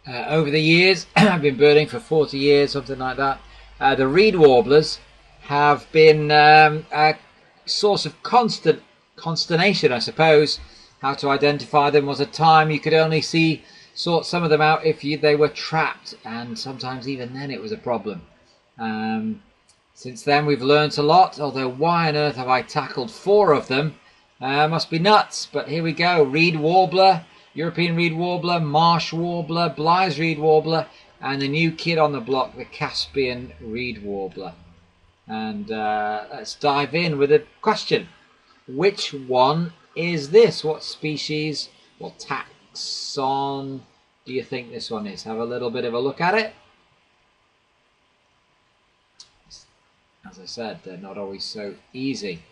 Over the years, I've been birding for 40 years, something like that. The reed warblers have been a source of constant consternation, I suppose. How to identify them was a time you could only sort some of them out if they were trapped, and sometimes even then it was a problem. Since then we've learnt a lot, although why on earth have I tackled 4 of them? Must be nuts, but here we go. Reed warbler, European reed warbler, marsh warbler, Bly's reed warbler, and the new kid on the block, the Caspian reed warbler. And let's dive in with a question. Which one is this? What species, what taxon do you think this one is? Have a little bit of a look at it. As I said, they're not always so easy.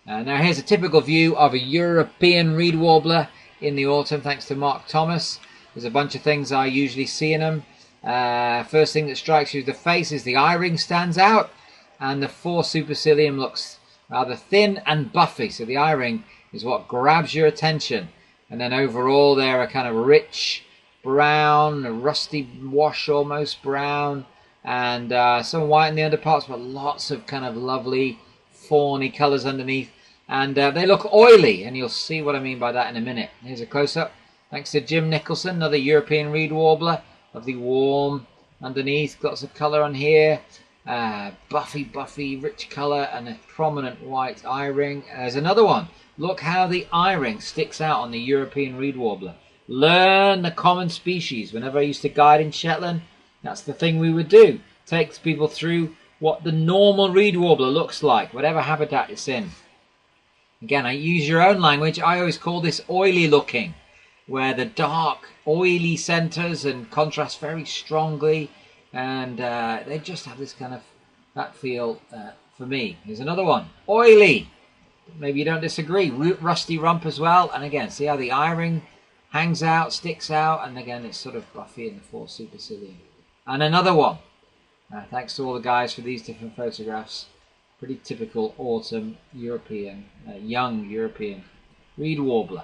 Now here's a typical view of a European reed warbler in the autumn, thanks to Mark Thomas. There's a bunch of things I usually see in them. First thing that strikes you is the face, is the eye ring stands out, and the foresupercilium looks rather thin and buffy, so the eye ring is what grabs your attention. And then overall they're a kind of rich brown, a rusty wash almost brown, and some white in the underparts, but lots of kind of lovely fawny colours underneath. And they look oily, and you'll see what I mean by that in a minute. Here's a close-up. Thanks to Jim Nicholson, another European reed warbler. Lovely warm underneath, lots of colour on here. Buffy, rich colour, and a prominent white eye ring. There's another one. Look how the eye ring sticks out on the European reed warbler. Learn the common species. Whenever I used to guide in Shetland, that's the thing we would do. Take people through what the normal reed warbler looks like, whatever habitat it's in. Again, I use your own language. I always call this oily looking, where the dark, oily centres and contrast very strongly, and they just have this kind of that feel for me. Here's another one, oily. Maybe you don't disagree. Rusty rump as well, and again, see how the eye ring hangs out, sticks out, and again, it's sort of buffy in the foresupercilium. And another one. Thanks to all the guys for these different photographs. Pretty typical autumn European, young European reed warbler.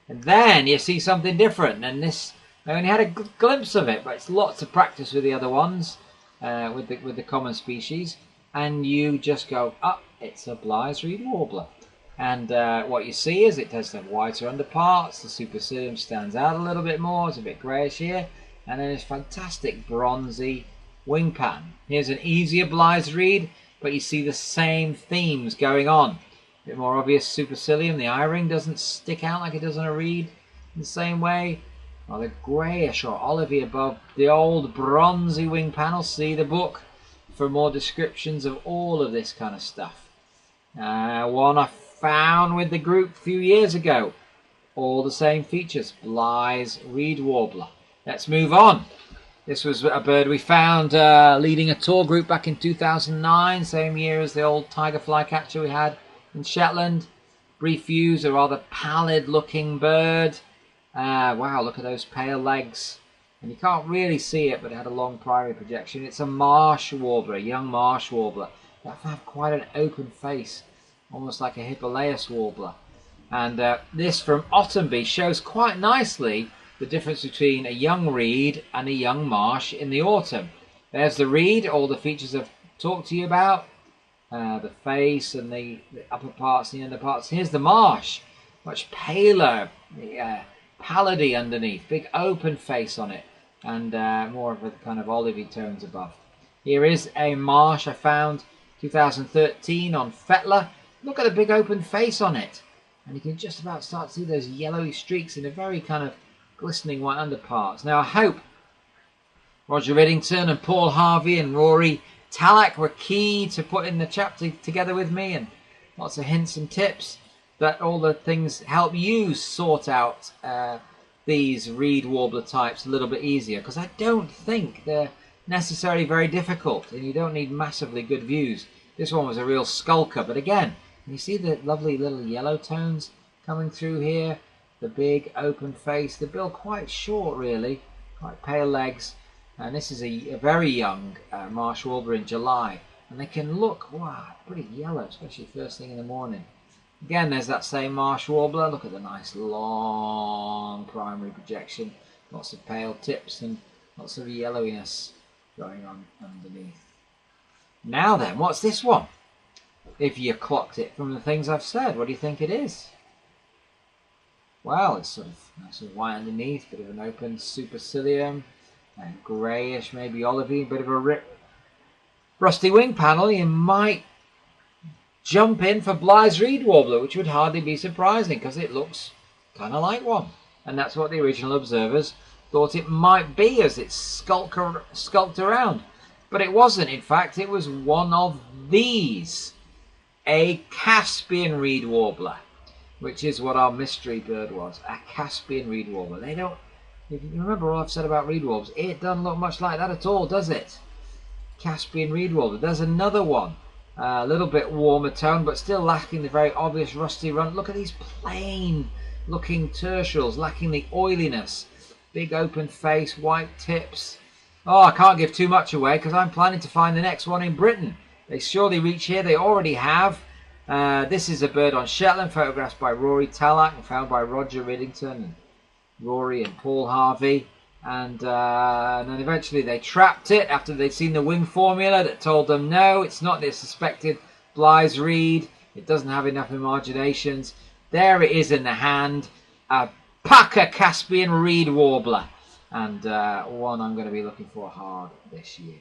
And then you see something different, and this, I only had a glimpse of it, but it's lots of practice with the other ones, with the common species, and you just go, it's a Bly's reed warbler. And what you see is it has the whiter underparts, the supercilium stands out a little bit more, it's a bit greyish here, and then it's fantastic bronzy wing pattern. Here's an easier Bly's reed, but you see the same themes going on. A bit more obvious supercilium, the eye ring doesn't stick out like it does on a reed in the same way. Or the greyish or olivey above the old bronzy wing panel. See the book for more descriptions of all of this kind of stuff. One I found with the group a few years ago. All the same features, Bly's reed warbler. Let's move on. This was a bird we found leading a tour group back in 2009, same year as the old tiger flycatcher we had in Shetland. Brief views, a rather pallid looking bird. Wow, look at those pale legs. And you can't really see it, but it had a long primary projection. It's a marsh warbler, a young marsh warbler. They have quite an open face, almost like a Hippolaeus warbler. And this from Ottenby shows quite nicely the difference between a young reed and a young marsh in the autumn. There's the reed, all the features I've talked to you about, the face and the upper parts and the underparts. Here's the marsh, much paler, pallidy underneath, big open face on it, and more of a kind of olivey tones above. Here is a marsh I found 2013 on Fetler. Look at the big open face on it, and you can just about start to see those yellowy streaks in a very kind of glistening white underparts. Now I hope Roger Riddington and Paul Harvey and Rory Tallack were key to putting the chapter together with me, and lots of hints and tips, that all the things help you sort out these reed warbler types a little bit easier, because I don't think they're necessarily very difficult, and you don't need massively good views. This one was a real skulker, but again, you see the lovely little yellow tones coming through here, the big open face, the bill quite short really, quite pale legs, and this is a very young marsh warbler in July, and they can look, wow, pretty yellow, especially first thing in the morning. Again, there's that same marsh warbler. Look at the nice long primary projection, lots of pale tips, and Lots of yellowiness going on underneath. Now then, what's this one? If you clocked it from the things I've said, what do you think it is? Well, it's sort of nice and white underneath, bit of an open supercilium, and greyish, maybe olivey, bit of a rusty wing panel. You might jump in for Blythe's Reed Warbler, which would hardly be surprising because it looks kind of like one. And that's what the original observers thought it might be as it skulked around. But it wasn't. In fact, it was one of these. A Caspian Reed Warbler, which is what our mystery bird was. A Caspian Reed Warbler. They don't... If you remember all I've said about Reed Warblers, it doesn't look much like that at all, does it? Caspian Reed Warbler. There's another one. A little bit warmer tone, but still lacking the very obvious rusty runt. Look at these plain looking tertials, lacking the oiliness. Big open face, white tips. Oh, I can't give too much away because I'm planning to find the next one in Britain. They surely reach here. They already have. This is a bird on Shetland, photographed by Rory Tallack and found by Roger Riddington and Rory and Paul Harvey. And then eventually they trapped it after they'd seen the wing formula that told them, no, it's not the suspected Blythe's Reed. It doesn't have enough imaginations. There it is in the hand. A Packer Caspian Reed Warbler. And one I'm going to be looking for hard this year.